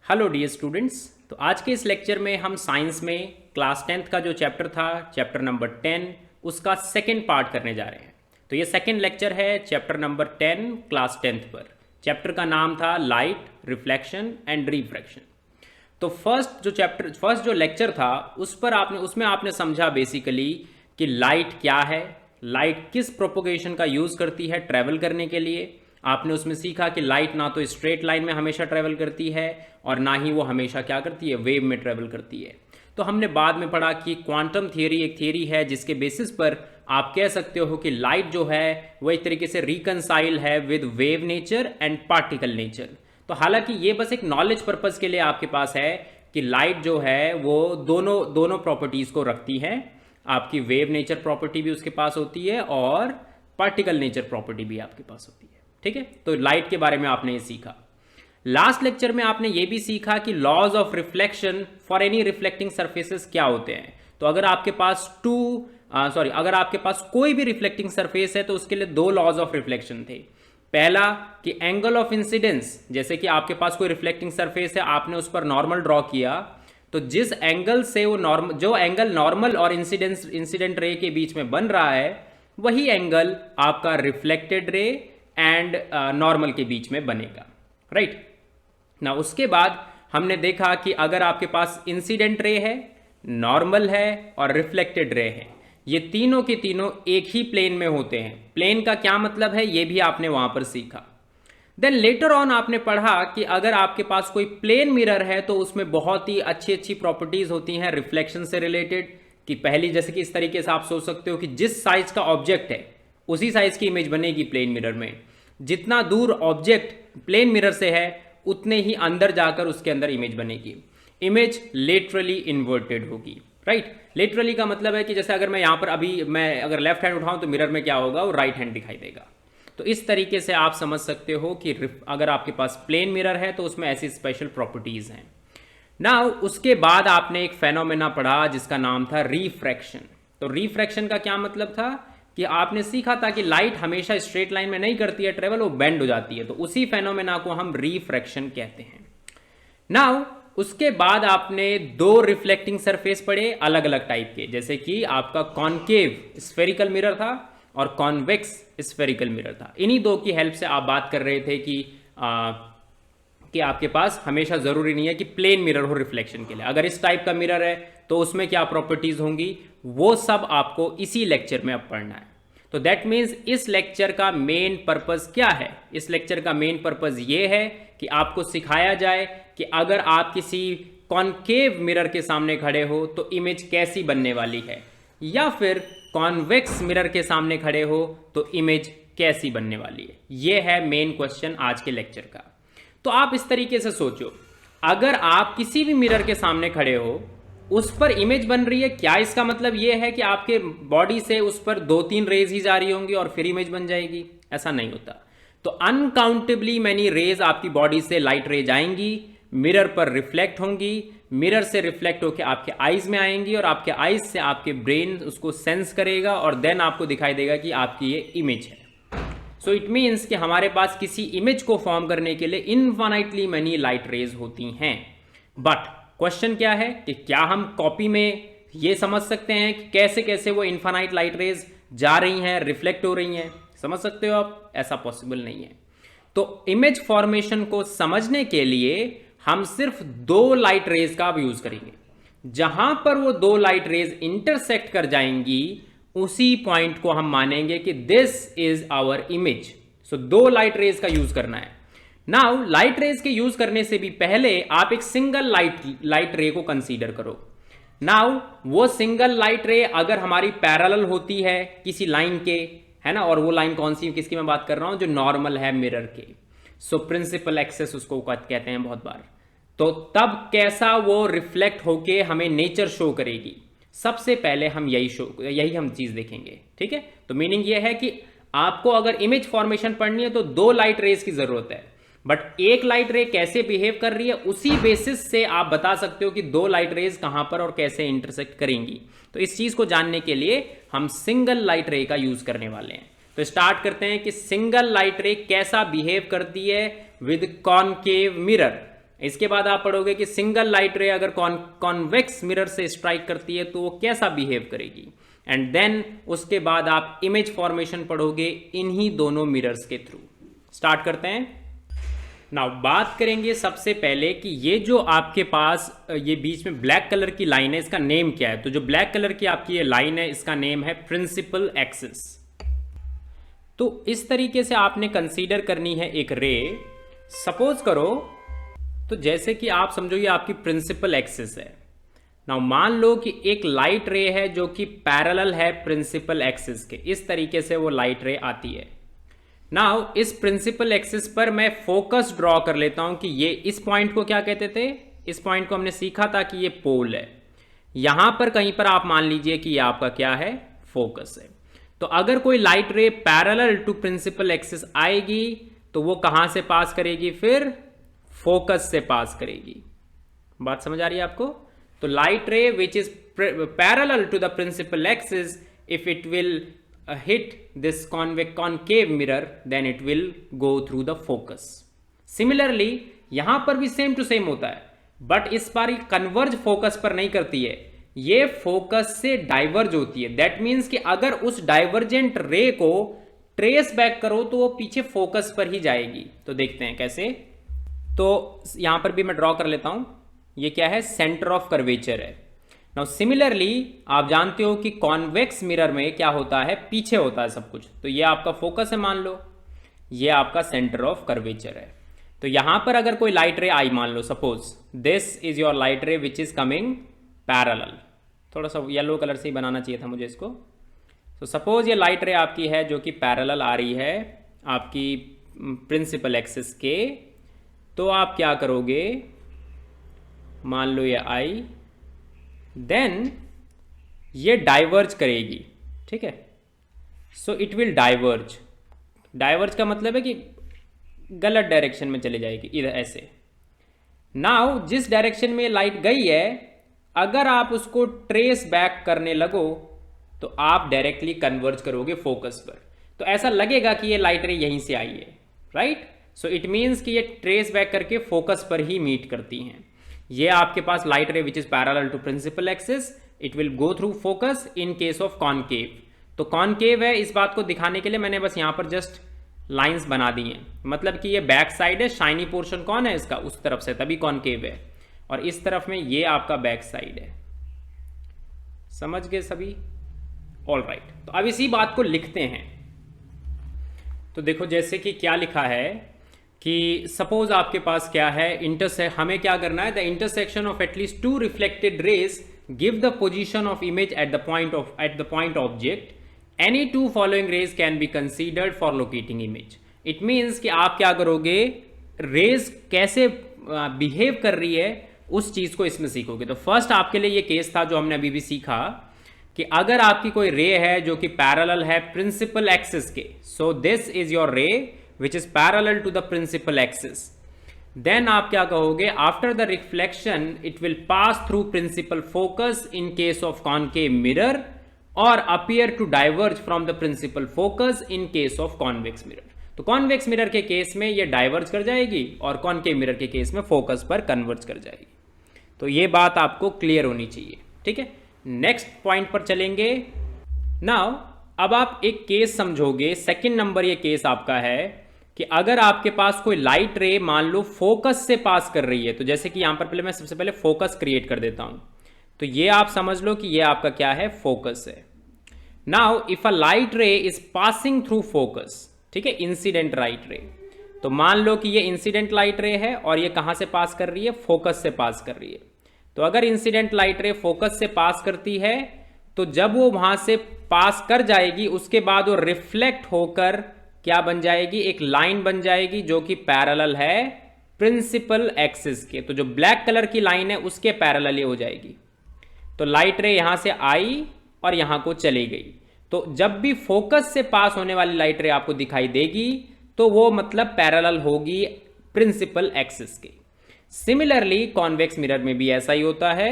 Hello dear students. तो आज के इस लेक्चर में हम साइंस में क्लास 10th का जो चैप्टर था, चैप्टर नंबर 10, उसका सेकंड पार्ट करने जा रहे हैं। तो ये सेकंड लेक्चर है चैप्टर नंबर 10 क्लास 10th पर। चैप्टर का नाम था लाइट, रिफ्लेक्शन एंड रिफ्रैक्शन। तो फर्स्ट जो लेक्चर था उसमें आपने समझा बेसिकली कि लाइट क्या है, लाइट किस प्रोपोगेशन का यूज़ करती है ट्रैवल करने के लिए। आपने उसमें सीखा कि लाइट ना तो स्ट्रेट लाइन में हमेशा ट्रैवल करती है और ना ही वो हमेशा क्या करती है, वेव में ट्रैवल करती है। तो हमने बाद में पढ़ा कि क्वांटम थियरी एक थियरी है जिसके बेसिस पर आप कह सकते हो कि लाइट जो है वो एक तरीके से रिकनसाइल है with wave nature and particle nature. तो हालांकि ये बस एक नॉलेज पर्पस के लिए आपके पास है कि लाइट जो है वो दोनों प्रॉपर्टीज को रखती है। आपकी वेव नेचर प्रॉपर्टी भी उसके पास होती है और पार्टिकल नेचर प्रॉपर्टी भी आपके पास होती है। ठीक है, तो लाइट के बारे में आपने ये सीखा। लास्ट लेक्चर में आपने ये भी सीखा कि laws of reflection for any reflecting surfaces क्या होते हैं। तो अगर आपके पास कोई भी रिफ्लेक्टिंग सरफेस है तो उसके लिए दो लॉज ऑफ रिफ्लेक्शन थे। पहला कि एंगल ऑफ इंसिडेंस, जैसे कि आपके पास कोई रिफ्लेक्टिंग सरफेस है, आपने उस पर नॉर्मल ड्रॉ किया, तो जिस एंगल से जो एंगल नॉर्मल और इंसिडेंट रे के बीच में बन रहा है वही एंगल आपका रिफ्लेक्टेड रे एंड नॉर्मल के बीच में बनेगा। राइट ना, उसके बाद हमने देखा कि अगर आपके पास इंसिडेंट रे है, नॉर्मल है और रिफ्लेक्टेड रे है, ये तीनों के तीनों एक ही प्लेन में होते हैं। प्लेन का क्या मतलब है ये भी आपने वहां पर सीखा। देन लेटर ऑन आपने पढ़ा कि अगर आपके पास कोई प्लेन मिरर है तो उसमें बहुत ही अच्छी अच्छी प्रॉपर्टीज होती हैं रिफ्लेक्शन से रिलेटेड। कि पहली, जैसे कि इस तरीके से आप सोच सकते हो कि जिस साइज का ऑब्जेक्ट है उसी साइज की इमेज बनेगी प्लेन मिरर में। जितना दूर ऑब्जेक्ट प्लेन मिरर से है उतने ही अंदर जाकर उसके अंदर इमेज बनेगी। इमेज लेटरली इन्वर्टेड होगी। राइट, लेटरली का मतलब है कि जैसे अगर मैं यहां पर मैं अगर लेफ्ट हैंड उठाऊं तो मिरर में क्या होगा, वो राइट हैंड दिखाई देगा। तो इस तरीके से आप समझ सकते हो कि अगर आपके पास प्लेन मिरर है तो उसमें ऐसी स्पेशल प्रॉपर्टीज हैं। नाउ उसके बाद आपने एक फेनोमेना पढ़ा जिसका नाम था रिफ्रैक्शन। तो रिफ्रैक्शन का क्या मतलब था कि आपने सीखा था कि लाइट हमेशा स्ट्रेट लाइन में नहीं करती है ट्रेवल, वो बेंड हो जाती है। तो उसी फेनोमेना को हम रिफ्रैक्शन कहते हैं। नाउ उसके बाद आपने दो रिफ्लेक्टिंग सरफेस पढ़े अलग अलग टाइप के, जैसे कि आपका कॉनकेव स्फेरिकल मिरर था और कॉन्वेक्स स्फेरिकल मिरर था। इन्हीं दो की हेल्प से आप बात कर रहे थे कि आपके पास हमेशा जरूरी नहीं है कि प्लेन मिरर हो रिफ्लेक्शन के लिए। अगर इस टाइप का मिरर है तो उसमें क्या प्रॉपर्टीज होंगी, वो सब आपको इसी लेक्चर में अब पढ़ना है। तो दैट मीन्स इस लेक्चर का मेन पर्पस क्या है? इस लेक्चर का मेन पर्पस ये है कि आपको सिखाया जाए कि अगर आप किसी कॉनकेव मिरर के सामने खड़े हो तो इमेज कैसी बनने वाली है, या फिर कॉन्वेक्स मिरर के सामने खड़े हो तो इमेज कैसी बनने वाली है। यह है मेन क्वेश्चन आज के लेक्चर का। तो आप इस तरीके से सोचो, अगर आप किसी भी मिरर के सामने खड़े हो, उस पर इमेज बन रही है, क्या इसका मतलब यह है कि आपके बॉडी से उस पर 2-3 रेज ही जा रही होंगी और फिर इमेज बन जाएगी? ऐसा नहीं होता। तो अनकाउंटेबली मैनी रेज आपकी बॉडी से लाइट रेज आएंगी, मिरर पर रिफ्लेक्ट होंगी, मिरर से रिफ्लेक्ट होकर आपके आईज में आएंगी और आपके आईज से आपके ब्रेन उसको सेंस करेगा और देन आपको दिखाई देगा कि आपकी ये इमेज है। सो इट मीन्स कि हमारे पास किसी इमेज को फॉर्म करने के लिए इनफाइनाइटली मैनी लाइट रेज होती हैं। बट क्वेश्चन क्या है कि क्या हम कॉपी में ये समझ सकते हैं कि कैसे कैसे वो इनफाइनाइट लाइट रेज जा रही हैं, रिफ्लेक्ट हो रही हैं? समझ सकते हो आप? ऐसा पॉसिबल नहीं है। तो इमेज फॉर्मेशन को समझने के लिए हम सिर्फ दो लाइट रेज का यूज करेंगे। जहां पर वो दो लाइट रेज इंटरसेक्ट कर जाएंगी उसी पॉइंट को हम मानेंगे कि दिस इज आवर इमेज। सो दो लाइट रेज का यूज करना है। नाउ लाइट रेज के यूज करने से भी पहले आप एक सिंगल लाइट रे को कंसीडर करो। नाउ वो सिंगल लाइट रे अगर हमारी पैरेलल होती है किसी लाइन के, है ना, और वो लाइन कौन सी, किसकी मैं बात कर रहा हूं, जो नॉर्मल है मिरर के। सो प्रिंसिपल एक्सेस उसको कहते हैं बहुत बार। तो तब कैसा वो रिफ्लेक्ट होके हमें नेचर शो करेगी? सबसे पहले हम यही हम चीज देखेंगे। ठीक है, तो मीनिंग ये है कि आपको अगर इमेज फॉर्मेशन पढ़नी है तो दो लाइट रेज की जरूरत है, बट एक लाइट रे कैसे बिहेव कर रही है उसी बेसिस से आप बता सकते हो कि दो लाइट रेज कहां पर और कैसे इंटरसेक्ट करेंगी। तो इस चीज को जानने के लिए हम सिंगल लाइट रे का यूज करने वाले हैं। तो स्टार्ट करते हैं कि सिंगल लाइट रे कैसा बिहेव करती है विद कॉनकेव मिरर। इसके बाद आप पढ़ोगे कि सिंगल लाइट रे अगर कॉन्वेक्स मिरर से स्ट्राइक करती है तो वो कैसा बिहेव करेगी, एंड देन उसके बाद आप इमेज फॉर्मेशन पढ़ोगे इन्हीं दोनों मिरर्स के थ्रू। स्टार्ट करते हैं। नाउ बात करेंगे सबसे पहले कि ये जो आपके पास ये बीच में ब्लैक कलर की लाइन है, इसका नेम क्या है। तो जो ब्लैक कलर की आपकी ये लाइन है, इसका नेम है प्रिंसिपल एक्सिस। तो इस तरीके से आपने कंसीडर करनी है एक रे। सपोज करो, तो जैसे कि आप समझो ये आपकी प्रिंसिपल एक्सिस है। नाउ मान लो कि एक लाइट रे है जो कि पैरेलल है प्रिंसिपल एक्सिस के, इस तरीके से वो लाइट रे आती है। नाउ इस प्रिंसिपल एक्सिस पर मैं फोकस ड्रॉ कर लेता हूं कि ये इस पॉइंट को क्या कहते थे, इस पॉइंट को हमने सीखा था कि ये पोल है। यहां पर कहीं पर आप मान लीजिए कि ये आपका क्या है, फोकस है। तो अगर कोई light ray parallel to principal axis आएगी तो वो कहां से पास करेगी, फिर फोकस से पास करेगी। बात समझ आ रही है आपको। तो light ray which is parallel to the principal axis, if it will hit this concave mirror, then it will go through the focus. Similarly यहां पर भी सेम टू सेम होता है, बट इस बार ये कन्वर्ज फोकस पर नहीं करती है, ये फोकस से डाइवर्ज होती है। दैट मीन्स कि अगर उस डाइवर्जेंट रे को ट्रेस बैक करो तो वो पीछे फोकस पर ही जाएगी। तो देखते हैं कैसे। तो यहां पर भी मैं ड्रॉ कर लेता हूं, ये क्या है, सेंटर ऑफ कर्वेचर है। नाउ सिमिलरली आप जानते हो कि कॉन्वेक्स मिरर में क्या होता है, पीछे होता है सब कुछ। तो ये आपका फोकस है, मान लो ये आपका सेंटर ऑफ कर्वेचर है। तो यहां पर अगर कोई लाइट रे आई, मान लो suppose this is your light ray which is coming parallel, थोड़ा सा येलो कलर से ही बनाना चाहिए था मुझे इसको। तो सपोज ये लाइट रे आपकी है जो कि पैरेलल आ रही है आपकी प्रिंसिपल एक्सिस के। तो आप क्या करोगे, मान लो ये आई, देन ये डाइवर्ज करेगी, ठीक है। So it will diverge. Diverge का मतलब है कि गलत डायरेक्शन में चले जाएगी, इधर ऐसे। नाउ जिस डायरेक्शन में लाइट गई है, अगर आप उसको ट्रेस बैक करने लगो तो आप डायरेक्टली कन्वर्ज करोगे फोकस पर। तो ऐसा लगेगा कि ये लाइट रे यहीं से आई है, राइट। सो इट मीन्स कि ये ट्रेस बैक करके फोकस पर ही मीट करती हैं। ये आपके पास light ray which is parallel to principal axis, it will go through focus in case of concave. तो कॉनकेव है, इस बात को दिखाने के लिए मैंने बस यहां पर जस्ट लाइंस बना दी हैं, मतलब कि ये बैक साइड है, शाइनी पोर्शन कौन है इसका, उस तरफ से, तभी कॉनकेव है। और इस तरफ में ये आपका बैक साइड है। समझ गए सभी, ऑल राइट। तो अब इसी बात को लिखते हैं। तो देखो जैसे कि क्या लिखा है कि सपोज आपके पास क्या है, हमें क्या करना है, the intersection of at least to reflected raise give the position of image at the point object. Any two following raise can be considered for locating image. It means कि आप क्या करोगे, रेज कैसे बिहेव कर रही है उस चीज को इसमें सीखोगे। तो फर्स्ट आपके लिए ये केस था जो हमने अभी भी सीखा कि अगर आपकी कोई रे है जो कि पैरेलल है प्रिंसिपल एक्सिस के, सो दिस इज योर रे which is parallel to the principal axis, then आप क्या कहोगे, after the reflection it will pass through principal focus in case of concave mirror or appear to diverge from the principal focus in case of convex mirror। तो convex mirror के case में ये diverge कर जाएगी और concave mirror के case में focus पर कन्वर्ज कर जाएगी। तो ये बात आपको क्लियर होनी चाहिए, ठीक है। नेक्स्ट पॉइंट पर चलेंगे। नाउ अब आप एक केस समझोगे, सेकंड नंबर ये केस आपका है कि अगर आपके पास कोई लाइट रे मान लो फोकस से पास कर रही है। तो जैसे कि यहां पर पहले मैं सबसे पहले फोकस क्रिएट कर देता हूं। तो ये आप समझ लो कि ये आपका क्या है, फोकस है। नाउ इफ अ लाइट रे इज पासिंग थ्रू फोकस, ठीक है, इंसिडेंट लाइट रे। तो मान लो कि ये इंसिडेंट लाइट रे है और ये कहां से पास कर रही है, फोकस से पास कर रही है। तो अगर इंसिडेंट लाइट रे फोकस से पास करती है तो जब वो वहां से पास कर जाएगी उसके बाद वो रिफ्लेक्ट होकर क्या बन जाएगी, एक लाइन बन जाएगी जो कि पैरेलल है प्रिंसिपल एक्सिस के। तो जो ब्लैक कलर की लाइन है उसके पैरेलल हो जाएगी। तो लाइट रे यहां से आई और यहां को चली गई। तो जब भी फोकस से पास होने वाली लाइट रे आपको दिखाई देगी तो वो मतलब पैरेलल होगी प्रिंसिपल एक्सिस के। सिमिलरली कॉन्वेक्स मिरर में भी ऐसा ही होता है।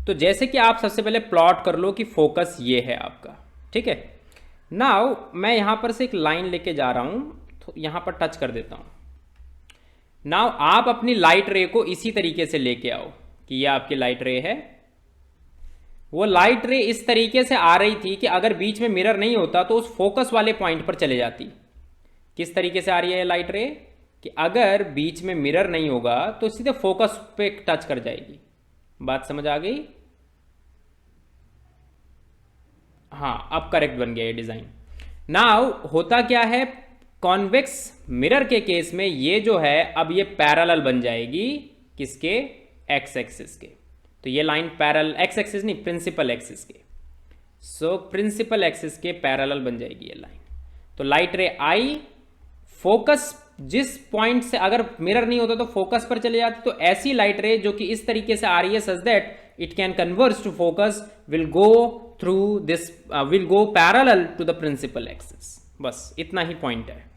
तो जैसे कि आप सबसे पहले प्लॉट कर लो कि फोकस ये है आपका, ठीक है। नाउ मैं यहां पर से एक लाइन लेके जा रहा हूं, तो यहां पर टच कर देता हूं। नाउ आप अपनी लाइट रे को इसी तरीके से लेके आओ कि ये आपकी लाइट रे है। वो लाइट रे इस तरीके से आ रही थी कि अगर बीच में मिरर नहीं होता तो उस फोकस वाले पॉइंट पर चले जाती। किस तरीके से आ रही है लाइट रे कि अगर बीच में मिरर नहीं होगा तो सीधे फोकस पे टच कर जाएगी। बात समझ आ गई? हाँ, अब करेक्ट बन गया ये डिजाइन। नाउ होता क्या है, कॉन्वेक्स मिरर के केस में ये जो है अब ये पैरेलल बन जाएगी किसके? एक्स एक्सिस के। तो ये लाइन पैरेलल, एक्स एक्सिस नहीं, प्रिंसिपल एक्सिस के। सो प्रिंसिपल एक्सिस के पैरेलल बन जाएगी ये लाइन। तो लाइट रे आई फोकस, जिस पॉइंट से अगर मिरर नहीं होता तो फोकस पर चले जाती, तो ऐसी लाइट रे जो कि इस तरीके से आ रही है such that it can converge to focus will go through this, will go parallel to the principal axis. बस इतना ही पॉइंट है।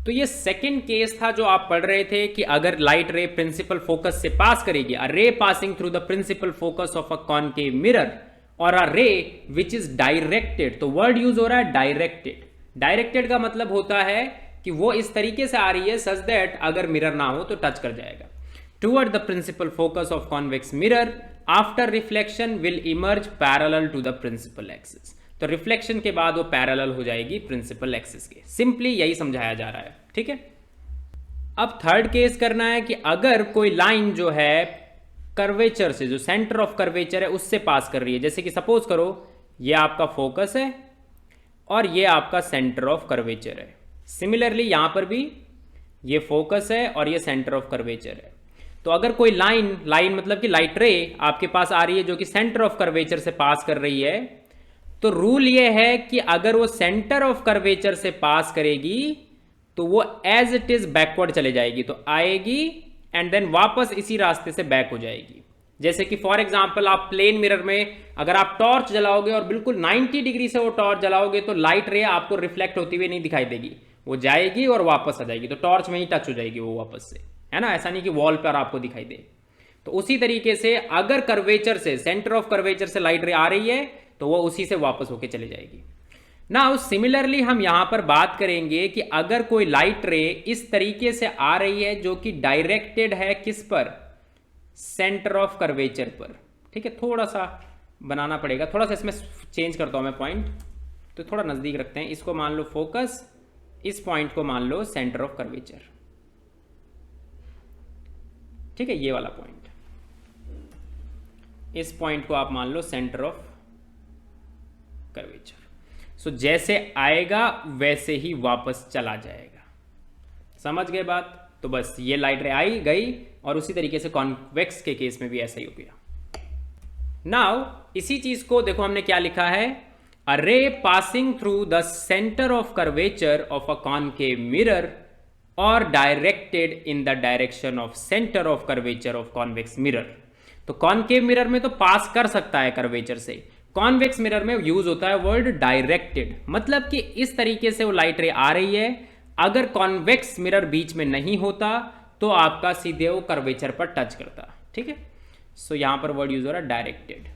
तो ये सेकंड केस था जो आप पढ़ रहे थे कि अगर लाइट रे प्रिंसिपल फोकस से पास करेगी, a ray passing through the principal focus of a concave mirror और a ray which is directed. तो वर्ड यूज हो रहा है डायरेक्टेड। डायरेक्टेड का मतलब होता है कि वो इस तरीके से आ रही है सच दैट अगर मिरर ना हो तो टच कर जाएगा। Toward the principal focus of convex mirror after reflection will emerge parallel to the principal axis. तो रिफ्लेक्शन के बाद वो पैरेलल हो जाएगी प्रिंसिपल एक्सिस के। सिंपली यही समझाया जा रहा है, ठीक है। अब थर्ड केस करना है कि अगर कोई लाइन जो है कर्वेचर से, जो सेंटर ऑफ कर्वेचर है उससे पास कर रही है। जैसे कि सपोज करो ये आपका फोकस है और ये आपका सेंटर ऑफ कर्वेचर है। सिमिलरली यहां पर भी ये फोकस है और ये सेंटर ऑफ कर्वेचर है। तो अगर कोई लाइन मतलब कि लाइट रे आपके पास आ रही है जो कि सेंटर ऑफ कर्वेचर से पास कर रही है, तो रूल ये है कि अगर वो सेंटर ऑफ कर्वेचर से पास करेगी तो वो एज इट इज बैकवर्ड चले जाएगी। तो आएगी एंड देन वापस इसी रास्ते से बैक हो जाएगी। जैसे कि फॉर एग्जांपल आप प्लेन मिरर में अगर आप टॉर्च जलाओगे और बिल्कुल 90 डिग्री से वो टॉर्च जलाओगे तो लाइट रे आपको रिफ्लेक्ट होती हुई नहीं दिखाई देगी, वो जाएगी और वापस आ जाएगी। तो टॉर्च में ही टच हो जाएगी वो वापस से, है ना। ऐसा नहीं कि वॉल पर आपको दिखाई दे। तो उसी तरीके से अगर कर्वेचर से, सेंटर ऑफ कर्वेचर से लाइट रे आ रही है तो वो उसी से वापस होके चले जाएगी। नाउ सिमिलरली हम यहां पर बात करेंगे कि अगर कोई लाइट रे इस तरीके से आ रही है जो कि डायरेक्टेड है किस पर? सेंटर ऑफ कर्वेचर पर, ठीक है। थोड़ा सा बनाना पड़ेगा, थोड़ा सा इसमें चेंज करता हूं मैं पॉइंट, तो थोड़ा नजदीक रखते हैं। इसको मान लो फोकस, इस पॉइंट को मान लो सेंटर ऑफ कर्वेचर, ठीक है। ये वाला पॉइंट, इस पॉइंट को आप मान लो सेंटर ऑफ कर्वेचर। सो जैसे आएगा वैसे ही वापस चला जाएगा। समझ गए बात? तो बस ये लाइट रे आई गई और उसी तरीके से कॉन्वेक्स के केस में भी ऐसा ही हो गया। नाउ इसी चीज को देखो हमने क्या लिखा है, a ray passing through the centre of curvature of a concave mirror और directed in the direction of centre of curvature of convex mirror. तो कॉनकेव मिरर में तो पास कर सकता है कर्वेचर से, कॉन्वेक्स मिरर में यूज होता है वर्ड डायरेक्टेड। मतलब कि इस तरीके से वो लाइट रे आ रही है, अगर कॉन्वेक्स मिरर बीच में नहीं होता तो आपका सीधे वो कर्वेचर पर टच करता, ठीक है। सो यहां पर वर्ड यूज हो रहा है directed.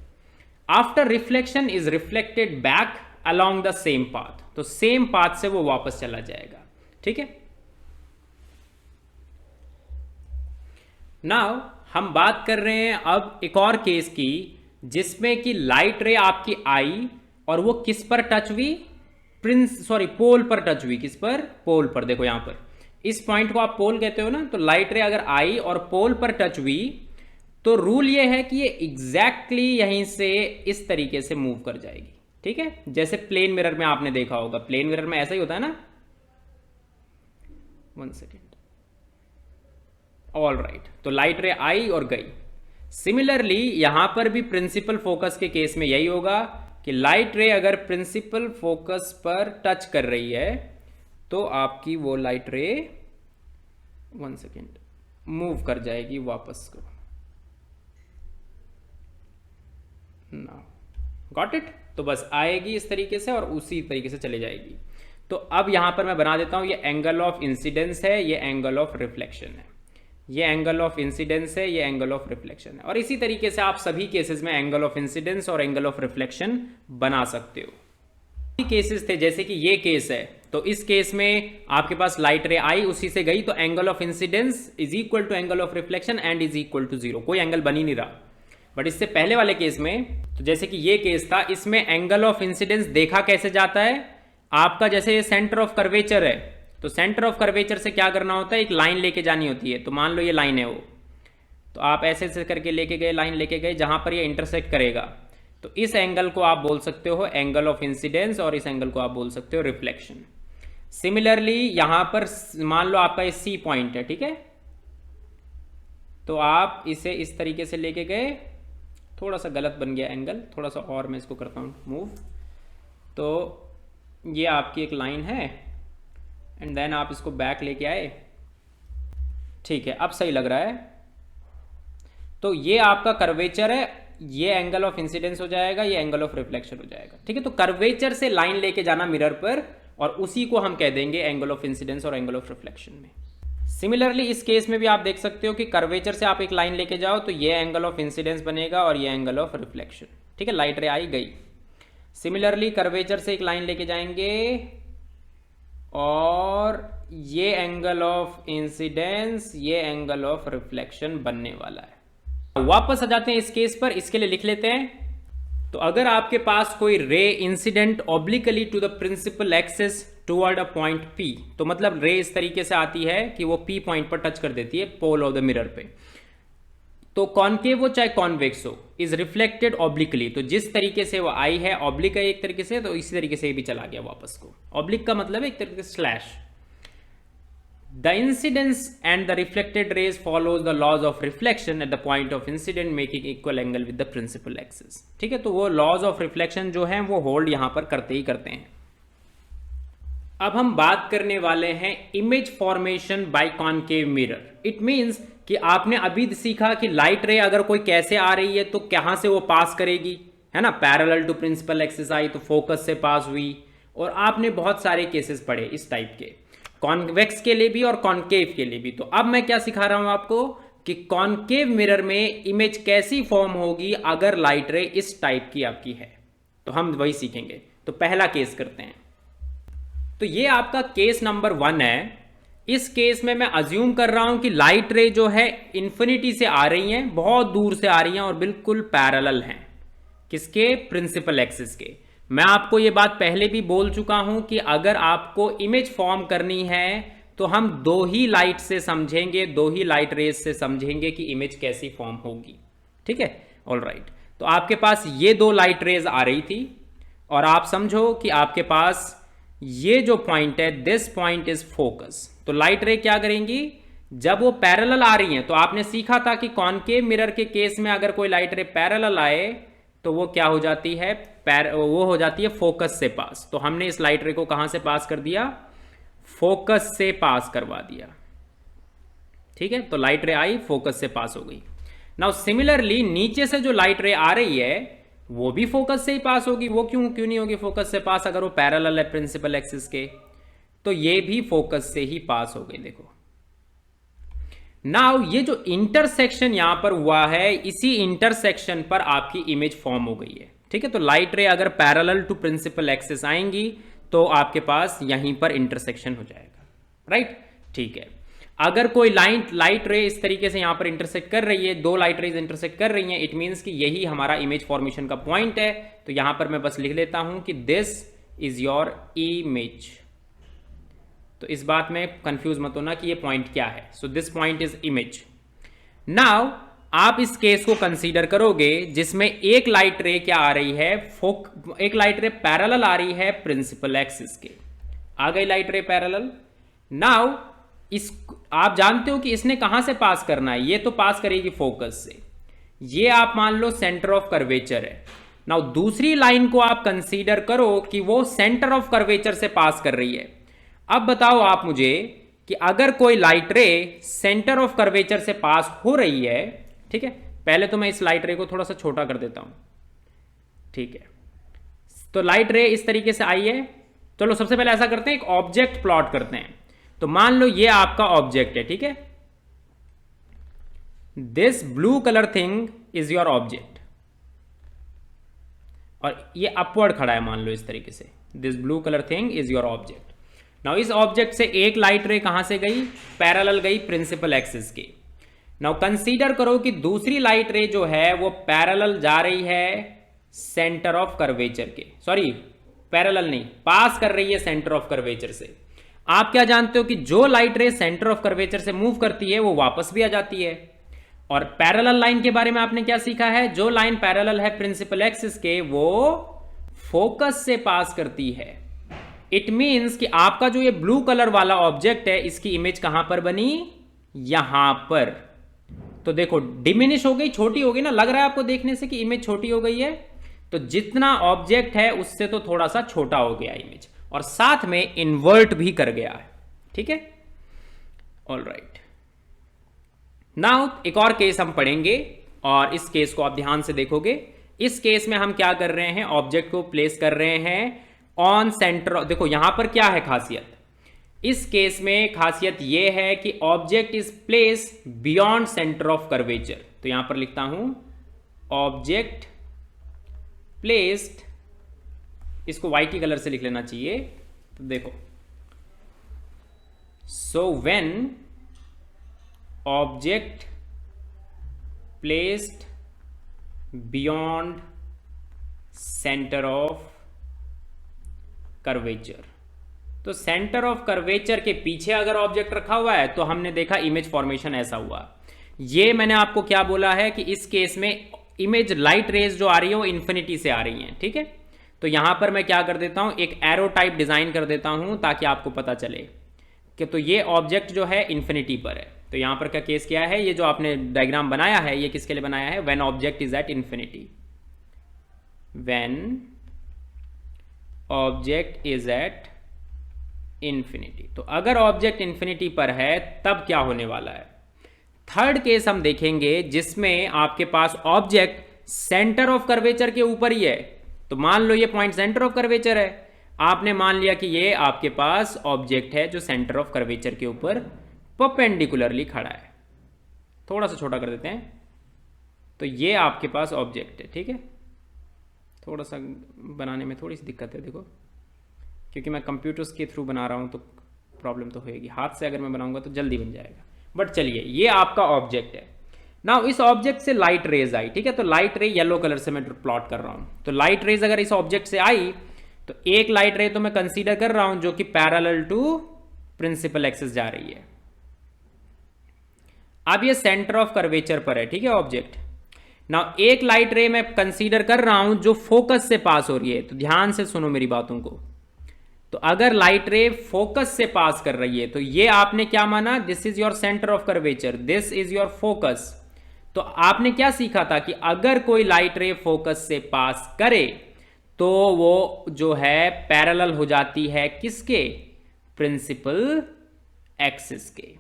After reflection is reflected back along the same path. तो सेम पाथ से वो वापस चला जाएगा, ठीक है। नाउ हम बात कर रहे हैं अब एक और केस की जिसमें कि लाइट रे आपकी आई और वो किस पर टच हुई? पोल पर टच हुई। किस पर? पोल पर। देखो यहां पर इस पॉइंट को आप पोल कहते हो ना। तो लाइट रे अगर आई और पोल पर टच हुई तो रूल ये है कि ये एग्जैक्टली यहीं से इस तरीके से मूव कर जाएगी, ठीक है। जैसे प्लेन मिरर में आपने देखा होगा, प्लेन मिरर में ऐसा ही होता है ना। 1 सेकेंड, ऑल राइट। तो लाइट रे आई और गई। सिमिलरली यहां पर भी प्रिंसिपल फोकस के केस में यही होगा कि लाइट रे अगर प्रिंसिपल फोकस पर टच कर रही है तो आपकी वो लाइट रे 1 सेकेंड मूव कर जाएगी वापस को। Now got it. तो बस आएगी इस तरीके से और उसी तरीके से चले जाएगी। तो अब यहां पर मैं बना देता हूं, ये एंगल ऑफ इंसिडेंस है, ये एंगल ऑफ रिफ्लेक्शन है। ये एंगल ऑफ इंसिडेंस है, ये एंगल ऑफ रिफ्लेक्शन है। और इसी तरीके से आप सभी केसेस में एंगल ऑफ इंसिडेंस और एंगल ऑफ रिफ्लेक्शन बना सकते हो। केसेस थे जैसे कि ये केस है, तो इस केस में आपके पास लाइट रे आई, उसी से गई, तो angle of incidence is equal to angle of reflection and is equal to 0, कोई एंगल बन ही नहीं रहा। बट इससे पहले वाले केस में, तो जैसे कि ये केस था, इसमें एंगल ऑफ इंसिडेंस देखा कैसे जाता है, आपका जैसे ये सेंटर ऑफ कर्वेचर है, तो सेंटर ऑफ कर्वेचर से क्या करना होता है, एक लाइन लेके जानी होती है। तो मान लो ये लाइन है वो, तो आप ऐसे ऐसे करके लेके गए, लाइन लेके गए जहां पर ये इंटरसेक्ट करेगा, तो इस एंगल को आप बोल सकते हो एंगल ऑफ इंसिडेंस और इस एंगल को आप बोल सकते हो रिफ्लेक्शन। सिमिलरली यहां पर मान लो आपका ये सी पॉइंट है, ठीक है, तो आप इसे इस तरीके से लेके गए, थोड़ा सा गलत बन गया एंगल, थोड़ा सा और मैं इसको करता हूं मूव, तो ये आपकी एक लाइन है एंड देन आप इसको बैक लेके आए, ठीक है, अब सही लग रहा है। तो ये आपका कर्वेचर है, ये एंगल ऑफ इंसिडेंस हो जाएगा, ये एंगल ऑफ रिफ्लेक्शन हो जाएगा, ठीक है। तो कर्वेचर से लाइन लेके जाना मिरर पर, और उसी को हम कह देंगे एंगल ऑफ इंसिडेंस और एंगल ऑफ रिफ्लेक्शन में। सिमिलरली इस केस में भी आप देख सकते हो कि कर्वेचर से आप एक लाइन लेके जाओ तो ये एंगल ऑफ इंसिडेंस बनेगा और ये एंगल ऑफ रिफ्लेक्शन, ठीक है, लाइट रे आई गई। सिमिलरली कर्वेचर से एक लाइन लेके जाएंगे और ये एंगल ऑफ इंसिडेंस, ये एंगल ऑफ रिफ्लेक्शन बनने वाला है। वापस आ जाते हैं इस केस पर, इसके लिए लिख लेते हैं। तो अगर आपके पास कोई ray incident obliquely to the principal axis toward a point P, तो मतलब रे इस तरीके से आती है कि वो P पॉइंट पर टच कर देती है पोल ऑफ द मिरर पे, तो कॉनकेव हो चाहे कॉन्वेक्स हो, इज रिफ्लेक्टेड ऑब्लिकली, तो जिस तरीके से वो आई है ऑब्लिक है एक तरीके से, तो इसी तरीके से भी चला गया वापस को। ऑब्लिक का मतलब है एक तरीके से slash. The incidence and the reflected rays follows the laws of reflection at the point of incident, making equal angle with the principal axis, ठीक है। तो वो laws of reflection जो हैं वो होल्ड यहां पर करते ही करते हैं। अब हम बात करने वाले हैं image formation by concave mirror. It means कि आपने अभी सीखा कि लाइट रे अगर कोई कैसे आ रही है तो कहां से वो पास करेगी, है ना, पैरेलल टू प्रिंसिपल एक्सिस आई तो फोकस से पास हुई, और आपने बहुत सारे केसेस पढ़े इस टाइप के, कॉन्वेक्स के लिए भी और कॉनकेव के लिए भी। तो अब मैं क्या सिखा रहा हूं आपको कि कॉनकेव मिरर में इमेज कैसी फॉर्म होगी अगर लाइट रे इस टाइप की आपकी है, तो हम वही सीखेंगे। तो पहला केस करते हैं। तो ये आपका केस नंबर 1 है। इस केस में मैं अज्यूम कर रहा हूं कि लाइट रे जो है इन्फिनिटी से आ रही हैं, बहुत दूर से आ रही हैं और बिल्कुल पैरेलल हैं, किसके, प्रिंसिपल एक्सिस के। मैं आपको ये बात पहले भी बोल चुका हूं कि अगर आपको इमेज फॉर्म करनी है तो हम दो ही लाइट से समझेंगे, दो ही लाइट रेज से समझेंगे कि इमेज कैसी फॉर्म होगी, ठीक है, ऑलराइट। तो आपके पास ये दो लाइट रेज आ रही थी और आप समझो कि आपके पास ये जो पॉइंट है, दिस पॉइंट इज फोकस। तो लाइट रे क्या करेंगी, जब वो पैरेलल आ रही हैं, तो आपने सीखा था कि कॉनकेव मिरर के केस में अगर कोई लाइट रे पैरेलल आए तो वो क्या हो जाती है, वो हो जाती है फोकस से पास। तो हमने इस लाइट रे को कहां से पास कर दिया, फोकस से पास करवा दिया, ठीक है। तो लाइट रे आई, फोकस से पास हो गई। नाउ सिमिलरली नीचे से जो लाइट रे आ रही है वो भी फोकस से ही पास होगी। वो क्यों नहीं होगी फोकस से पास, अगर वो पैरेलल है प्रिंसिपल एक्सिस के, तो ये भी फोकस से ही पास हो गई। देखो नाउ ये जो इंटरसेक्शन यहां पर हुआ है, इसी इंटरसेक्शन पर आपकी इमेज फॉर्म हो गई है, ठीक है। तो लाइट रे अगर पैरेलल टू प्रिंसिपल एक्सिस आएंगी तो आपके पास यहीं पर इंटरसेक्शन हो जाएगा, राइट, ठीक है। अगर कोई लाइट रे इस तरीके से यहां पर इंटरसेक्ट कर रही है, दो लाइट रेज इंटरसेक्ट कर रही हैं, इट मींस कि यही हमारा इमेज फॉर्मेशन का पॉइंट है। तो यहां पर मैं बस लिख लेता हूं कि दिस इज योर इमेज। तो इस बात में कंफ्यूज मत होना कि ये पॉइंट क्या है। So this point is image. Now आप इस केस को कंसीडर करोगे जिसमें एक लाइट रे क्या आ रही है, एक लाइट रे पैरेलल आ रही है प्रिंसिपल एक्सिस के। आ गई लाइट रे पैरेलल। नाउ इस आप जानते हो कि इसने कहां से पास करना है, ये तो पास करेगी फोकस से। ये आप मान लो सेंटर ऑफ कर्वेचर है। नाउ दूसरी लाइन को आप कंसीडर करो कि वो सेंटर ऑफ कर्वेचर से पास कर रही है। अब बताओ आप मुझे कि अगर कोई लाइट रे सेंटर ऑफ कर्वेचर से पास हो रही है, ठीक है, पहले तो मैं इस लाइट रे को थोड़ा सा छोटा कर देता हूं, ठीक है। तो लाइट रे इस तरीके से आई है। चलो सबसे पहले ऐसा करते हैं, एक ऑब्जेक्ट प्लॉट करते हैं। तो मान लो ये आपका ऑब्जेक्ट है, ठीक है, this blue colour thing is your object, और ये अपवर्ड खड़ा है, मान लो इस तरीके से, this blue colour thing is your object. Now इस ऑब्जेक्ट से एक लाइट रे कहां से गई, पैरेलल गई प्रिंसिपल एक्सिस के। नाउ कंसीडर करो कि दूसरी लाइट रे जो है वो पैरेलल जा रही है सेंटर ऑफ कर्वेचर के, सॉरी पैरेलल नहीं, पास कर रही है सेंटर ऑफ कर्वेचर से। आप क्या जानते हो कि जो लाइट रे सेंटर ऑफ कर्वेचर से मूव करती है वो वापस भी आ जाती है। और पैरेलल लाइन के बारे में आपने क्या सीखा है, जो लाइन पैरेलल है प्रिंसिपल एक्सिस के वो फोकस से पास करती है। इट मींस कि आपका जो ये ब्लू कलर वाला ऑब्जेक्ट है इसकी इमेज कहां पर बनी, यहां पर। तो देखो डिमिनिश हो गई, छोटी हो गई ना, लग रहा है आपको देखने से कि इमेज छोटी हो गई है। तो जितना ऑब्जेक्ट है उससे तो थोड़ा सा छोटा हो गया इमेज, और साथ में इन्वर्ट भी कर गया है। ठीक है, ऑलराइट। नाउ एक और केस हम पढ़ेंगे और इस केस को आप ध्यान से देखोगे। इस केस में हम क्या कर रहे हैं, ऑब्जेक्ट को प्लेस कर रहे हैं ऑन सेंटर। देखो यहां पर क्या है खासियत, इस केस में खासियत यह है कि object is place beyond centre of curvature. तो यहां पर लिखता हूं ऑब्जेक्ट प्लेस्ड, इसको वाइट कलर से लिख लेना चाहिए। तो देखो, so when object placed beyond centre of curvature, तो सेंटर ऑफ कर्वेचर के पीछे अगर ऑब्जेक्ट रखा हुआ है तो हमने देखा इमेज फॉर्मेशन ऐसा हुआ। ये मैंने आपको क्या बोला है कि इस केस में इमेज लाइट रेज जो आ रही है वो इन्फिनिटी से आ रही हैं। ठीक है, तो यहां पर मैं क्या कर देता हूं, एक एरो टाइप डिजाइन कर देता हूं ताकि आपको पता चले कि तो ये ऑब्जेक्ट जो है इन्फिनिटी पर है। तो यहां पर क्या केस किया है, ये जो आपने डायग्राम बनाया है ये किसके लिए बनाया है, when object is at infinity, when object is at infinity. तो अगर ऑब्जेक्ट इन्फिनिटी पर है तब क्या होने वाला है। थर्ड केस हम देखेंगे जिसमें आपके पास ऑब्जेक्ट सेंटर ऑफ कर्वेचर के ऊपर ही है। तो मान लो ये पॉइंट सेंटर ऑफ कर्वेचर है, आपने मान लिया कि ये आपके पास ऑब्जेक्ट है जो सेंटर ऑफ कर्वेचर के ऊपर परपेंडिकुलरली खड़ा है। थोड़ा सा छोटा कर देते हैं, तो ये आपके पास ऑब्जेक्ट है। ठीक है, थोड़ा सा बनाने में थोड़ी सी दिक्कत है, देखो क्योंकि मैं कंप्यूटर्स के थ्रू बना रहा हूँ तो प्रॉब्लम तो होएगी। हाथ से अगर मैं बनाऊंगा तो जल्दी बन जाएगा। बट चलिए, ये आपका ऑब्जेक्ट है। नाउ इस ऑब्जेक्ट से लाइट रेज आई, ठीक है, तो लाइट रे येलो कलर से मैं प्लॉट कर रहा हूँ। तो लाइट रेज अगर इस ऑब्जेक्ट से आई तो एक लाइट रे तो मैं कंसीडर कर रहा हूं जो कि पैरेलल टू प्रिंसिपल एक्सिस जा रही है। अब ये सेंटर ऑफ कर्वेचर पर है, ठीक है, ऑब्जेक्ट। नाउ एक लाइट रे मैं कंसीडर कर रहा हूं जो फोकस से पास हो रही है। तो ध्यान से सुनो मेरी बातों को। तो अगर लाइट रे फोकस से पास कर रही है तो ये आपने क्या माना, this is your centre of curvature, this is your focus. तो आपने क्या सीखा था कि अगर कोई लाइट रे फोकस से पास करे तो वो जो है पैरेलल हो जाती है किसके, प्रिंसिपल एक्सिस के।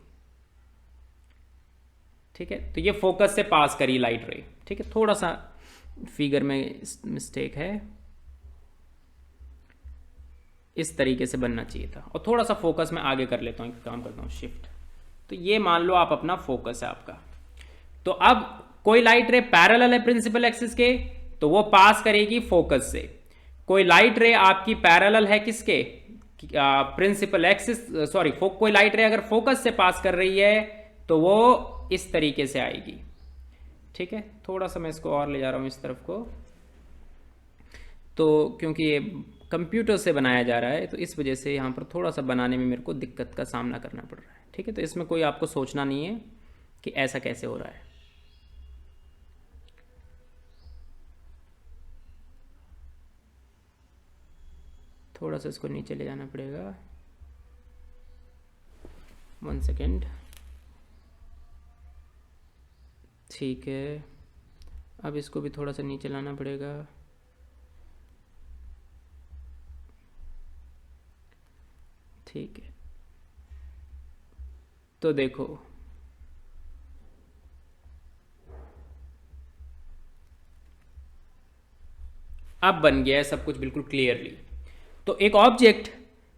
ठीक है, तो ये फोकस से पास करी लाइट रे। ठीक है, थोड़ा सा फिगर में मिस्टेक है, इस तरीके से बनना चाहिए था। और थोड़ा सा फोकस में आगे कर लेता हूं, एक काम करता हूं शिफ्ट। तो ये मान लो आप अपना फोकस है आपका। तो अब कोई लाइट रे पैरेलल है प्रिंसिपल एक्सिस के तो वो पास करेगी फोकस से। कोई लाइट रे आपकी पैरेलल है किसके, प्रिंसिपल एक्सिस, सॉरी, कोई लाइट रे अगर फोकस से पास कर रही है तो वो इस तरीके से आएगी। ठीक है, थोड़ा सा मैं इसको और ले जा रहा हूं इस तरफ को, तो क्योंकि ये कंप्यूटर से बनाया जा रहा है तो इस वजह से यहाँ पर थोड़ा सा बनाने में मेरे को दिक्कत का सामना करना पड़ रहा है। ठीक है, तो इसमें कोई आपको सोचना नहीं है कि ऐसा कैसे हो रहा है। थोड़ा सा इसको नीचे ले जाना पड़ेगा, 1 सेकेंड। ठीक है, अब इसको भी थोड़ा सा नीचे लाना पड़ेगा। ठीक है, तो देखो अब बन गया है सब कुछ बिल्कुल क्लियरली। तो एक ऑब्जेक्ट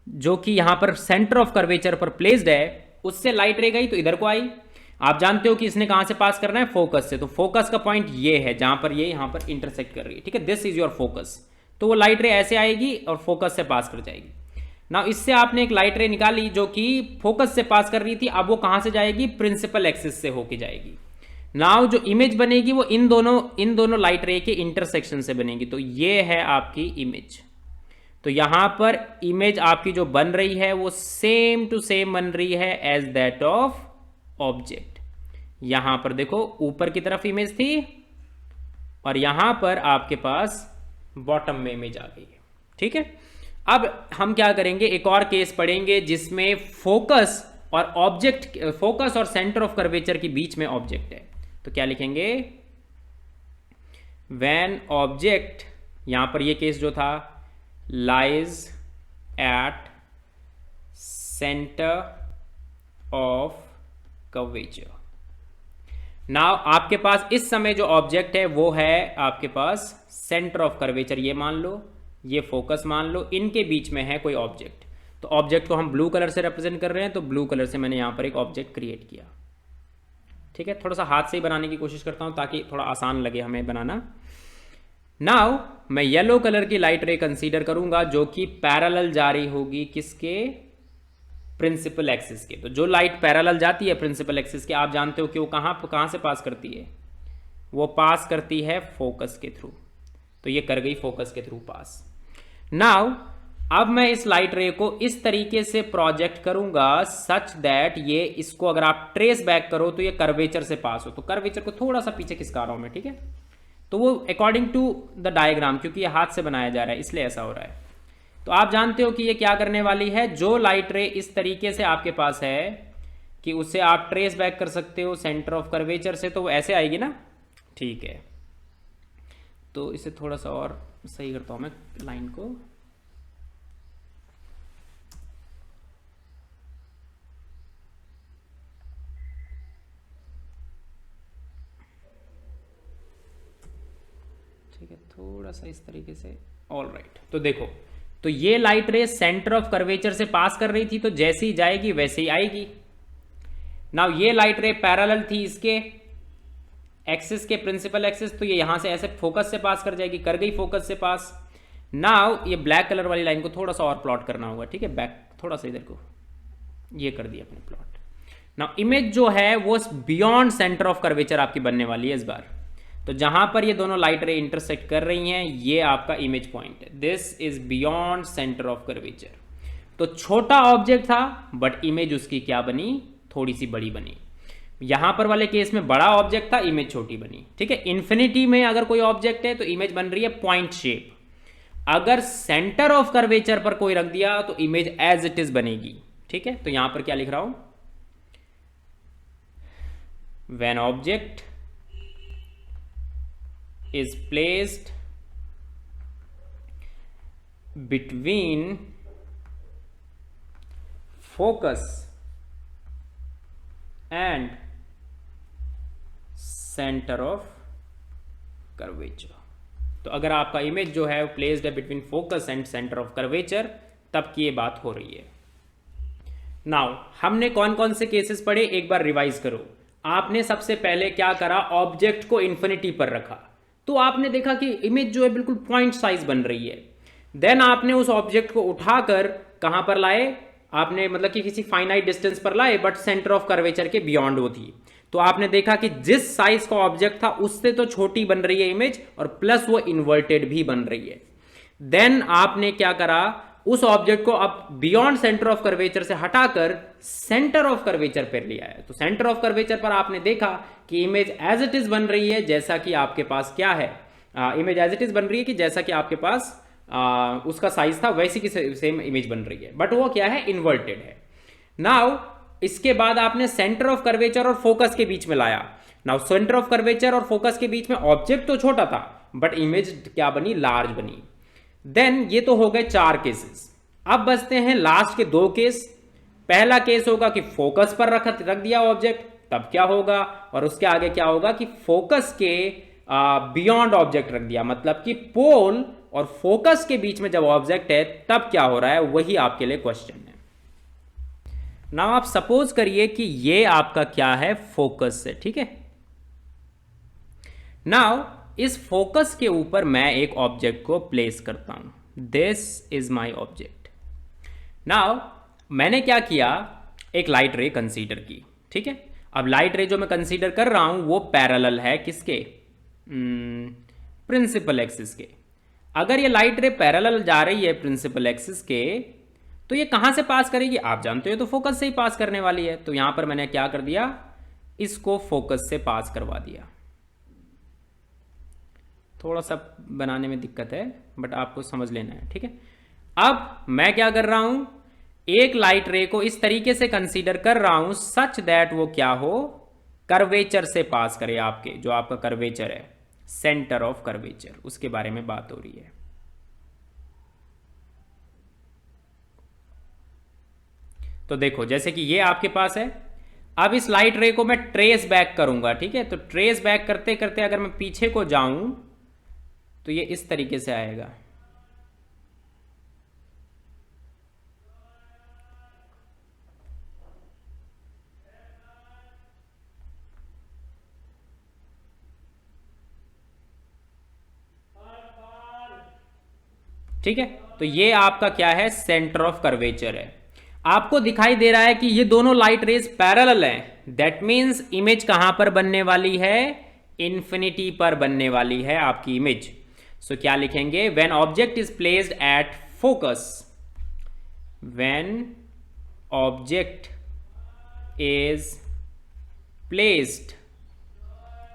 जो कि यहां पर सेंटर ऑफ कर्वेचर पर प्लेस्ड है उससे लाइट रे गई तो इधर को आई। आप जानते हो कि इसने कहां से पास करना है, फोकस से। तो फोकस का पॉइंट ये है जहां पर ये यहां पर इंटरसेक्ट कर रही है। ठीक है, दिस इज योर फोकस। तो वो लाइट रे ऐसे आएगी और फोकस से पास कर जाएगी। ना इससे आपने एक लाइट रे निकाली जो कि फोकस से पास कर रही थी, अब वो कहां से जाएगी, प्रिंसिपल एक्सिस से होके जाएगी। नाउ जो इमेज बनेगी वो इन दोनों लाइट रे के इंटरसेक्शन से बनेगी। तो ये है आपकी इमेज। तो यहां पर इमेज आपकी जो बन रही है वो सेम टू सेम बन रही है एज दैट ऑफ ऑब्जेक्ट। यहां पर देखो ऊपर की तरफ इमेज थी और यहां पर आपके पास बॉटम में इमेज आ गई है। ठीक है, अब हम क्या करेंगे, एक और केस पढ़ेंगे जिसमें फोकस और सेंटर ऑफ कर्वेचर के बीच में ऑब्जेक्ट है। तो क्या लिखेंगे, व्हेन ऑब्जेक्ट, यहां पर ये केस जो था, lies at centre of curvature. Now आपके पास इस समय जो ऑब्जेक्ट है वो है आपके पास सेंटर ऑफ कर्वेचर, ये मान लो, ये फोकस मान लो, इनके बीच में है कोई ऑब्जेक्ट। तो ऑब्जेक्ट को हम ब्लू कलर से रिप्रेजेंट कर रहे हैं, तो ब्लू कलर से मैंने यहां पर एक ऑब्जेक्ट क्रिएट किया। ठीक है, थोड़ा सा हाथ से ही बनाने की कोशिश करता हूं ताकि थोड़ा आसान लगे हमें बनाना। नाउ मैं येलो कलर की लाइट रे कंसीडर करूंगा जो कि पैरेलल जा रही होगी किसके, प्रिंसिपल एक्सिस के। तो जो लाइट पैरेलल जाती है प्रिंसिपल एक्सिस के, आप जानते हो कि वो कहां से पास करती है, वो पास करती है फोकस के थ्रू। तो ये कर गई फोकस के थ्रू पास। नाउ अब मैं इस लाइट रे को इस तरीके से प्रोजेक्ट करूंगा सच दैट ये, इसको अगर आप ट्रेस बैक करो तो ये कर्वेचर से पास हो। तो कर्वेचर को थोड़ा सा पीछे खिसका रहा हूं मैं, ठीक है, तो वो अकॉर्डिंग टू द डायग्राम, क्योंकि ये हाथ से बनाया जा रहा है इसलिए ऐसा हो रहा है। तो आप जानते हो कि ये क्या करने वाली है, जो लाइट रे इस तरीके से आपके पास है कि उसे आप ट्रेस बैक कर सकते हो सेंटर ऑफ कर्वेचर से, तो वो ऐसे आएगी ना। ठीक है, तो इसे थोड़ा सा और सही करता हूं मैं लाइन को। ठीक है, थोड़ा सा इस तरीके से, ऑल राइट। तो देखो, तो ये लाइट रे सेंटर ऑफ कर्वेचर से पास कर रही थी, तो जैसे ही जाएगी वैसे ही आएगी। नाउ ये लाइट रे पैरेलल थी इसके एक्सिस के, प्रिंसिपल एक्सिस, तो ये यहां से ऐसे फोकस से पास कर जाएगी, कर गई फोकस से पास। नाउ ये ब्लैक कलर वाली लाइन को थोड़ा सा और प्लॉट करना होगा। ठीक है, बैक थोड़ा सा इधर को, ये कर दिया अपने प्लॉट। नाउ इमेज जो है वो बियॉन्ड सेंटर ऑफ कर्वेचर आपकी बनने वाली है इस बार। तो जहां पर ये दोनों लाइट रे इंटरसेक्ट कर रही हैं, ये आपका इमेज पॉइंट है। This is beyond centre of curvature. तो छोटा ऑब्जेक्ट था बट इमेज उसकी क्या बनी, थोड़ी सी बड़ी बनी। यहां पर वाले केस में बड़ा ऑब्जेक्ट था, इमेज छोटी बनी। ठीक है, इन्फिनिटी में अगर कोई ऑब्जेक्ट है तो इमेज बन रही है पॉइंट शेप। अगर सेंटर ऑफ कर्वेचर पर कोई रख दिया तो इमेज एज इट इज बनेगी। ठीक है, तो यहां पर क्या लिख रहा हूं, when object is placed between focus and center of curvature। तो अगर आपका इमेज जो है प्लेस्ड है between focus and centre of curvature, तब की ये बात हो रही है। नाउ हमने कौन कौन से केसेस पढ़े, एक बार रिवाइज करो। आपने सबसे पहले क्या करा, ऑब्जेक्ट को इन्फिनिटी पर रखा, तो आपने देखा कि इमेज जो है बिल्कुल पॉइंट साइज बन रही है। देन आपने उस ऑब्जेक्ट को उठाकर कहां पर लाए, आपने मतलब कि किसी फाइनाइट डिस्टेंस पर लाए बट सेंटर ऑफ कर्वेचर के बियॉन्ड वो थी। तो आपने देखा कि जिस साइज का ऑब्जेक्ट था उससे तो छोटी बन रही है इमेज, और प्लस वो इन्वर्टेड भी बन रही है। देन आपने क्या करा, उस ऑब्जेक्ट को अब बियॉन्ड सेंटर ऑफ कर्वेचर से हटाकर सेंटर ऑफ कर्वेचर पर लिया है। तो सेंटर ऑफ कर्वेचर पर आपने देखा कि इमेज एज इट इज बन रही है, जैसा कि आपके पास क्या है, इमेज एज इट इज बन रही है कि जैसा कि आपके पास उसका साइज था वैसी की सेम इमेज बन रही है, बट वो क्या है, इन्वर्टेड है। नाउ इसके बाद आपने सेंटर ऑफ कर्वेचर और फोकस के बीच में लाया। नाउ सेंटर ऑफ कर्वेचर और फोकस के बीच में ऑब्जेक्ट तो छोटा था बट इमेज क्या बनी, लार्ज बनी। देन ये तो हो गए 4 केसेस। अब बचते हैं लास्ट के 2 केस। पहला केस होगा कि फोकस पर रख दिया ऑब्जेक्ट, तब क्या होगा, और उसके आगे क्या होगा कि फोकस के बियॉन्ड ऑब्जेक्ट रख दिया, मतलब कि पोल और फोकस के बीच में जब ऑब्जेक्ट है तब क्या हो रहा है, वही आपके लिए क्वेश्चन है। नाउ आप सपोज करिए कि ये आपका क्या है, फोकस है। ठीक है, नाउ इस फोकस के ऊपर मैं एक ऑब्जेक्ट को प्लेस करता हूं। This is my object. Now मैंने क्या किया, एक लाइट रे कंसीडर की, ठीक है। अब लाइट रे जो मैं कंसीडर कर रहा हूं वो पैरेलल है किसके, प्रिंसिपल एक्सिस के। अगर ये लाइट रे पैरेलल जा रही है प्रिंसिपल एक्सिस के, तो ये कहां से पास करेगी, आप जानते हो, तो फोकस से ही पास करने वाली है। तो यहां पर मैंने क्या कर दिया, इसको फोकस से पास करवा दिया। थोड़ा सा बनाने में दिक्कत है बट आपको समझ लेना है, ठीक है। अब मैं क्या कर रहा हूं, एक लाइट रे को इस तरीके से कंसीडर कर रहा हूं सच दैट वो क्या हो, कर्वेचर से पास करे, आपके जो आपका कर्वेचर है, सेंटर ऑफ कर्वेचर, उसके बारे में बात हो रही है। तो देखो जैसे कि ये आपके पास है, अब इस लाइट रे को मैं ट्रेस बैक करूंगा, ठीक है। तो ट्रेस बैक करते करते अगर मैं पीछे को जाऊं तो ये इस तरीके से आएगा, ठीक है। तो ये आपका क्या है, सेंटर ऑफ कर्वेचर है। आपको दिखाई दे रहा है कि ये दोनों लाइट रेज पैरेलल हैं, दैट मींस इमेज कहां पर बनने वाली है, इंफिनिटी पर बनने वाली है आपकी इमेज। सो क्या लिखेंगे, when object is placed at focus, when object is placed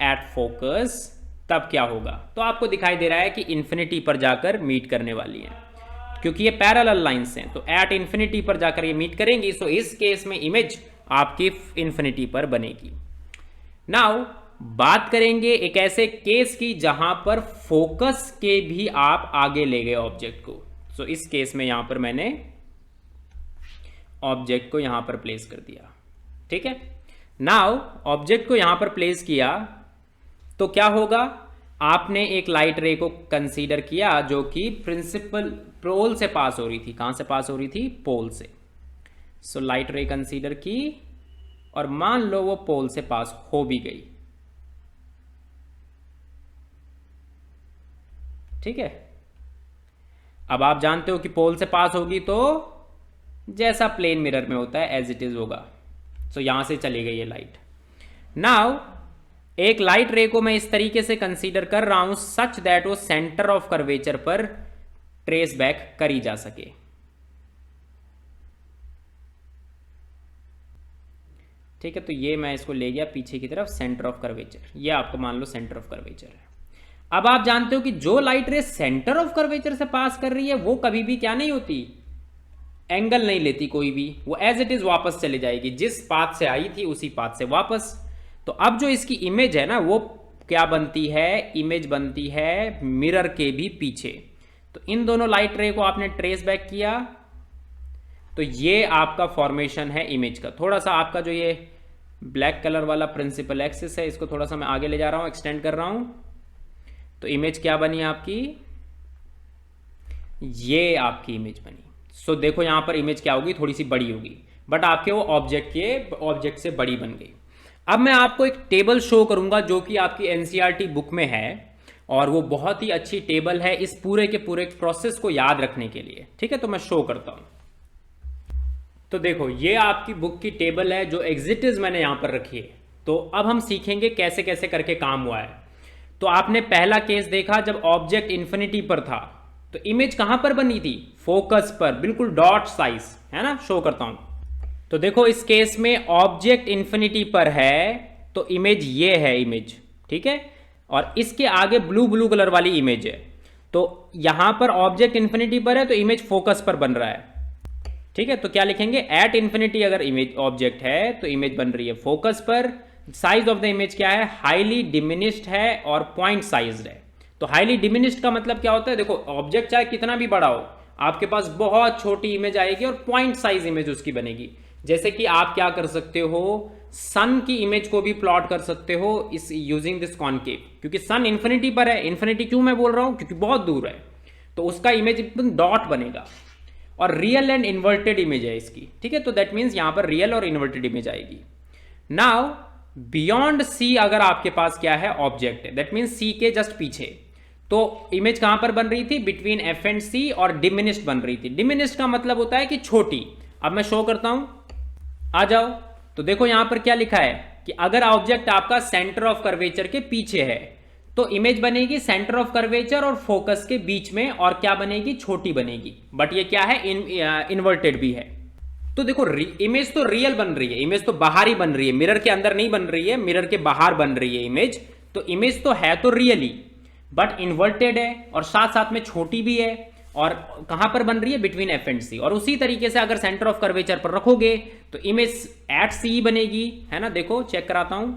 at focus, तब क्या होगा। तो आपको दिखाई दे रहा है कि इंफिनिटी पर जाकर मीट करने वाली है, क्योंकि ये पैरेलल लाइंस हैं, तो एट इंफिनिटी पर जाकर ये मीट करेंगी। सो इस केस में इमेज आपकी इंफिनिटी पर बनेगी। नाउ बात करेंगे एक ऐसे केस की जहां पर फोकस के भी आप आगे ले गए ऑब्जेक्ट को। सो इस केस में यहां पर मैंने ऑब्जेक्ट को यहां पर प्लेस कर दिया, ठीक है। नाउ ऑब्जेक्ट को यहां पर प्लेस किया तो क्या होगा, आपने एक लाइट रे को कंसीडर किया जो कि प्रिंसिपल पोल से पास हो रही थी। कहां से पास हो रही थी, पोल से। सो लाइट रे कंसीडर की और मान लो वो पोल से पास हो भी गई, ठीक है। अब आप जानते हो कि पोल से पास होगी तो जैसा प्लेन मिरर में होता है एज इट इज होगा। सो यहां से चली गई ये लाइट। नाउ एक लाइट रे को मैं इस तरीके से कंसीडर कर रहा हूं सच दैट वो सेंटर ऑफ कर्वेचर पर ट्रेस बैक करी जा सके, ठीक है। तो ये मैं इसको ले गया पीछे की तरफ, सेंटर ऑफ कर्वेचर, ये आपको मान लो सेंटर ऑफ कर्वेचर है। अब आप जानते हो कि जो लाइट रे सेंटर ऑफ कर्वेचर से पास कर रही है वो कभी भी क्या नहीं होती, एंगल नहीं लेती कोई भी, वो एज इट इज वापस चले जाएगी, जिस पाथ से आई थी उसी पाथ से वापस। तो अब जो इसकी इमेज है ना वो क्या बनती है, इमेज बनती है मिरर के भी पीछे। तो इन दोनों लाइट रे को आपने ट्रेस बैक किया तो ये आपका फॉर्मेशन है इमेज का। थोड़ा सा आपका जो ये ब्लैक कलर वाला प्रिंसिपल एक्सिस है इसको थोड़ा सा मैं आगे ले जा रहा हूं, एक्सटेंड कर रहा हूं। तो इमेज क्या बनी आपकी, ये आपकी इमेज बनी। सो देखो यहां पर इमेज क्या होगी, थोड़ी सी बड़ी होगी, बट आपके वो ऑब्जेक्ट से बड़ी बन गई। अब मैं आपको एक टेबल शो करूंगा जो कि आपकी एनसीईआरटी बुक में है, और वो बहुत ही अच्छी टेबल है इस पूरे के पूरे प्रोसेस को याद रखने के लिए, ठीक है। तो मैं शो करता हूं। तो देखो ये आपकी बुक की टेबल है जो एग्जिटिव मैंने यहां पर रखी है। तो अब हम सीखेंगे कैसे कैसे करके काम हुआ है। तो आपने पहला केस देखा जब ऑब्जेक्ट इंफिनिटी पर था, तो इमेज कहां पर बनी थी, फोकस पर, बिल्कुल डॉट साइज, है ना। शो करता हूं। तो देखो इस केस में ऑब्जेक्ट इंफिनिटी पर है तो इमेज ये है इमेज, ठीक है। और इसके आगे ब्लू ब्लू कलर वाली इमेज है। तो यहां पर ऑब्जेक्ट इंफिनिटी पर है तो इमेज फोकस पर बन रहा है, ठीक है। तो क्या लिखेंगे, एट इंफिनिटी अगर इमेज ऑब्जेक्ट है तो इमेज बन रही है फोकस पर। साइज ऑफ द इमेज क्या है, हाईली डिमिनिश्ड है और पॉइंट साइज्ड है। तो हाईली डिमिनिश्ड का मतलब क्या होता है, देखो ऑब्जेक्ट चाहे कितना भी बड़ा हो आपके पास बहुत छोटी इमेज आएगी और पॉइंट साइज इमेज उसकी बनेगी। जैसे कि आप क्या कर सकते हो, सन की इमेज को भी प्लॉट कर सकते हो इस यूजिंग दिस कॉनकेव, क्योंकि सन इंफिनिटी पर है। इंफिनिटी क्यों मैं बोल रहा हूं, क्योंकि बहुत दूर है, तो उसका इमेज एकदम डॉट बनेगा। और रियल एंड इन्वर्टेड इमेज है इसकी, ठीक है। तो दैट मीन्स यहां पर रियल और इन्वर्टेड इमेज आएगी। नाउ बियॉन्ड सी अगर आपके पास क्या है, ऑब्जेक्ट है, दैट मीन्स सी के जस्ट पीछे, तो इमेज कहां पर बन रही थी, बिटवीन एफ एंड सी, और डिमिनिश्ड बन रही थी। डिमिनिश्ड का मतलब होता है कि छोटी। अब मैं शो करता हूं, आ जाओ। तो देखो यहां पर क्या लिखा है कि अगर ऑब्जेक्ट आपका सेंटर ऑफ कर्वेचर के पीछे है तो इमेज बनेगी सेंटर ऑफ कर्वेचर और फोकस के बीच में, और क्या बनेगी, छोटी बनेगी। बट ये क्या है, इन्वर्टेड भी है। तो देखो इमेज तो रियल बन रही है, इमेज तो बाहर ही बन रही है, मिरर के अंदर नहीं बन रही है, मिरर के बाहर बन रही है इमेज। तो इमेज तो है तो रियली, बट इन्वर्टेड है और साथ साथ में छोटी भी है। और कहां पर बन रही है, बिटवीन एफ एंड सी। और उसी तरीके से अगर सेंटर ऑफ कर्वेचर पर रखोगे तो इमेज एट सी बनेगी, है ना। देखो चेक कराता हूं।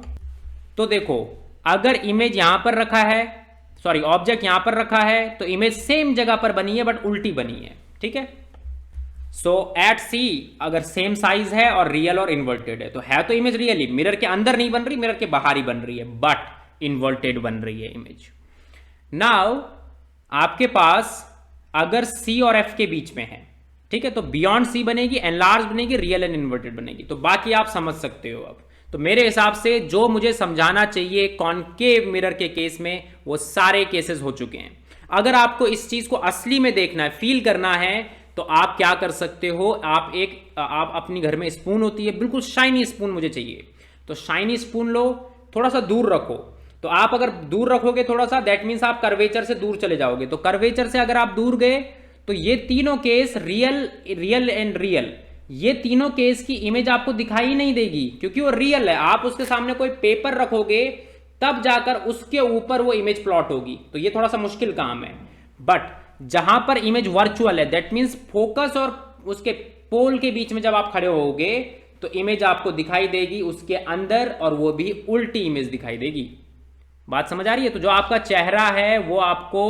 तो देखो अगर इमेज यहां पर रखा है, सॉरी ऑब्जेक्ट यहां पर रखा है, तो इमेज सेम जगह पर बनी है बट उल्टी बनी है, ठीक है। सो एट सी अगर सेम साइज है और रियल और इन्वर्टेड है, तो है तो इमेज रियली, मिरर के अंदर नहीं बन रही, मिरर के बाहर ही बन रही है, बट इन्वर्टेड बन रही है इमेज। नाउ आपके पास अगर सी और एफ के बीच में है, ठीक है, तो बियॉन्ड सी बनेगी, एनलार्ज बनेगी, रियल एंड इन्वर्टेड बनेगी। तो बाकी आप समझ सकते हो। अब तो मेरे हिसाब से जो मुझे समझाना चाहिए कॉनकेव मिरर के केस में, वो सारे केसेस हो चुके हैं। अगर आपको इस चीज को असली में देखना है, फील करना है, तो आप क्या कर सकते हो, आप अपनी घर में स्पून होती है, बिल्कुल शाइनी स्पून मुझे चाहिए, तो शाइनी स्पून लो, थोड़ा सा दूर रखो। तो आप अगर दूर रखोगे थोड़ा सा, दैट मीन्स आप कर्वेचर से दूर चले जाओगे। तो कर्वेचर से अगर आप दूर गए तो ये तीनों केस, रियल एंड रियल, ये तीनों केस की इमेज आपको दिखाई नहीं देगी, क्योंकि वो रियल है। आप उसके सामने कोई पेपर रखोगे तब जाकर उसके ऊपर वो इमेज प्लॉट होगी, तो ये थोड़ा सा मुश्किल काम है। बट जहां पर इमेज वर्चुअल है, दैट मीन्स फोकस और उसके पोल के बीच में जब आप खड़े होगे तो इमेज आपको दिखाई देगी उसके अंदर, और वो भी उल्टी इमेज दिखाई देगी। बात समझ आ रही है। तो जो आपका चेहरा है वो आपको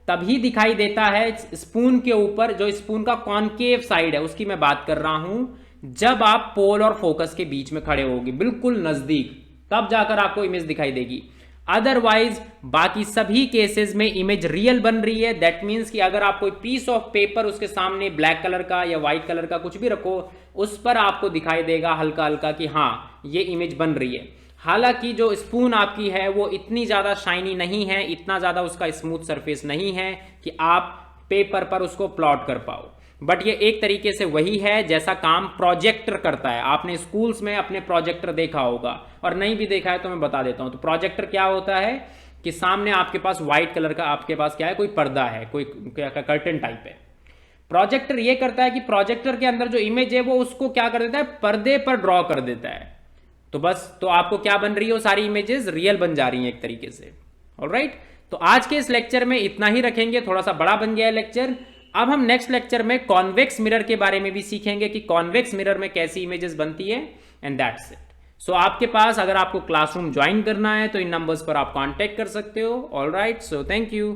तभी दिखाई देता है स्पून के ऊपर, जो स्पून का कॉनकेव साइड है उसकी मैं बात कर रहा हूं, जब आप पोल और फोकस के बीच में खड़े होगे, बिल्कुल नजदीक, तब जाकर आपको इमेज दिखाई देगी। अदरवाइज बाकी सभी केसेस में इमेज रियल बन रही है। दैट मीन्स कि अगर आप कोई पीस ऑफ पेपर उसके सामने ब्लैक कलर का या व्हाइट कलर का कुछ भी रखो, उस पर आपको दिखाई देगा हल्का हल्का कि हाँ ये इमेज बन रही है। हालांकि जो स्पून आपकी है वो इतनी ज़्यादा शाइनी नहीं है, इतना ज़्यादा उसका स्मूथ सरफेस नहीं है कि आप पेपर पर उसको प्लॉट कर पाओ। बट ये एक तरीके से वही है जैसा काम प्रोजेक्टर करता है। आपने स्कूल्स में अपने प्रोजेक्टर देखा होगा, और नहीं भी देखा है तो मैं बता देता हूँ। तो प्रोजेक्टर क्या होता है कि सामने आपके पास व्हाइट कलर का, आपके पास क्या है, कोई पर्दा है, कोई कर्टन टाइप है। प्रोजेक्टर ये करता है कि प्रोजेक्टर के अंदर जो इमेज है वो उसको क्या कर देता है, पर्दे पर ड्रॉ कर देता है। तो बस, तो आपको क्या बन रही है, वो सारी इमेजेस रियल बन जा रही हैं एक तरीके से। ऑलराइट, तो आज के इस लेक्चर में इतना ही रखेंगे, थोड़ा सा बड़ा बन गया है लेक्चर। अब हम नेक्स्ट लेक्चर में कॉन्वेक्स मिरर के बारे में भी सीखेंगे कि कॉन्वेक्स मिरर में कैसी इमेजेस बनती है, एंड दैट्स इट। सो आपके पास अगर आपको क्लासरूम ज्वाइन करना है तो इन नंबर्स पर आप कांटेक्ट कर सकते हो। Alright, so thank you.